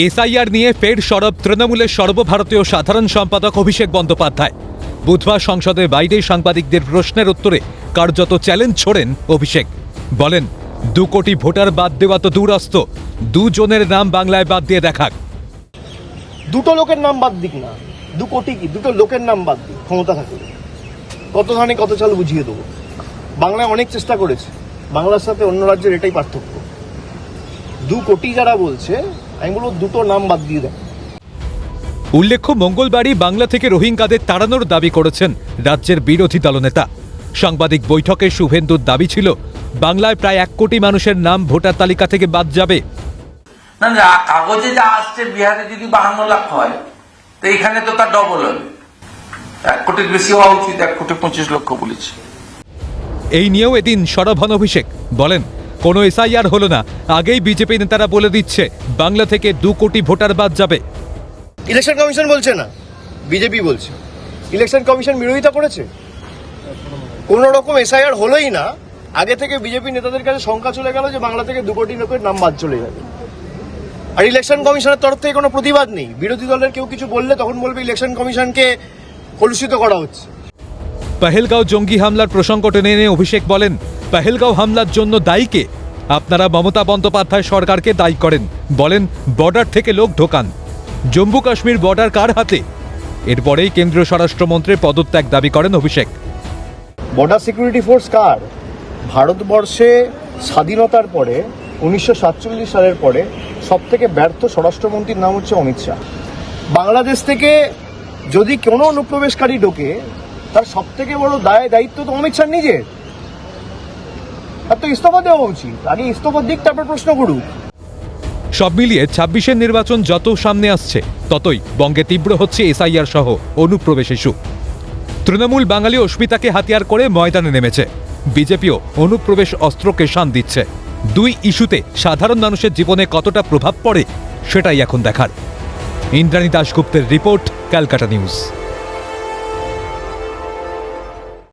SIR নিয়ে ফের সরব তৃণমূলের সর্বভারতীয় সাধারণ সম্পাদক অভিষেক বন্দ্যোপাধ্যায়। বুধবার সংসদের বাইরে সাংবাদিকদের প্রশ্নের উত্তরে কার্যত চ্যালেঞ্জ ছোড়েন অভিষেক। বলেন, 2 কোটি ভোটার বাদ দেওয়া তো দূরস্থ, 2 জনের নাম বাংলায় বাদ দিয়ে দেখাক। দুটো লোকের নাম বাদ দিক না, 2 কোটি কি, দুটো লোকের নাম বাদ দিক। ক্ষমতা থাকলে কত ধানে কত চাল বুঝিয়ে দেবো। বাংলায় অনেক চেষ্টা করেছে, বাংলার সাথে অন্য রাজ্যের এটাই পার্থক্য। 2 কোটি যারা বলছে, আমি বলবো দুটো নাম বাদ দিয়ে দেয়। উল্লেখ্য, মঙ্গলবারই বাংলা থেকে রোহিঙ্গাদের তাড়ানোর দাবি করেছেন রাজ্যের বিরোধী দলনেতা। সাংবাদিক বৈঠকে শুভেন্দুর দাবি ছিল, বাংলায় প্রায় 1 কোটি মানুষের নাম ভোটার তালিকা থেকে বাদ যাবে। না না, কাগজে যা আসছে বিহারে যদি 52 লাখ হয়, তো এখানে তো তার ডবল হবে। 1 কোটির বেশি হওয়া উচিত, 1 কোটি 25 লক্ষ বলেছে। এই নিয়েও এদিন সরব হন অভিষেক। বলেন, কোনো এসআইআর হলো না, আগেই বিজেপি নেতারা বলে দিচ্ছে বাংলা থেকে 2 কোটি ভোটার বাদ যাবে। ইলেকশন কমিশন বলছে না, বিজেপি বলছে। ইলেকশন কমিশন বিরোধিতা করেছে, কোন রকম এসআইআর হলোই না, আগে থেকে বিজেপি নেতাদের কাছে শঙ্কা চলে গেল যে বাংলা থেকে 2 কোটি লোকের নাম বাদ চলে যাবে। আর ইলেকশন কমিশনের তরফ থেকে কোনো প্রতিবাদ নেই। বিরোধী দলের কেউ কিছু বললে তখন বলবে ইলেকশন কমিশনকে কলুষিত করা হচ্ছে। পহেলগাঁও জঙ্গি হামলার প্রসঙ্গ টেনে এনে অভিষেক বলেন, পহেলগাঁও হামলার জন্য দায়ী কে? আপনারা মমতা বন্দ্যোপাধ্যায় সরকারকে দায়ী করেন, বলেন বর্ডার থেকে লোক ঢোকান। জম্মু কাশ্মীর বর্ডার কার হাতে? এরপরেই কেন্দ্রীয় স্বরাষ্ট্রমন্ত্রীর পদত্যাগ দাবি করেন অভিষেক। বর্ডার সিকিউরিটি ফোর্স কার? ভারতবর্ষে স্বাধীনতার পরে 1947 সালের পরে সবথেকে ব্যর্থ স্বরাষ্ট্রমন্ত্রীর নাম হচ্ছে অমিত শাহ। বাংলাদেশ থেকে যদি কোনো অনুপ্রবেশকারী ঢোকে, তার সবথেকে বড় দায়িত্ব তো অমিত শাহ নিজের। তার তো ইস্তফা দেওয়া উচিত, আগে ইস্তফার দিক, তারপর প্রশ্ন করুক। সব মিলিয়ে 26-এর নির্বাচন যত সামনে আসছে, ততই বঙ্গে তীব্র হচ্ছে এসআইআর সহ অনুপ্রবেশ ইস্যু। তৃণমূল বাঙালি অস্মিতাকে হাতিয়ার করে ময়দানে নেমেছে, বিজেপিও অনুপ্রবেশ অস্ত্রকে শান দিচ্ছে। 2 ইস্যুতে সাধারণ মানুষের জীবনে কতটা প্রভাব পড়ে, সেটাই এখন দেখার। ইন্দ্রাণী দাশগুপ্তের রিপোর্ট, ক্যালকাটা নিউজ।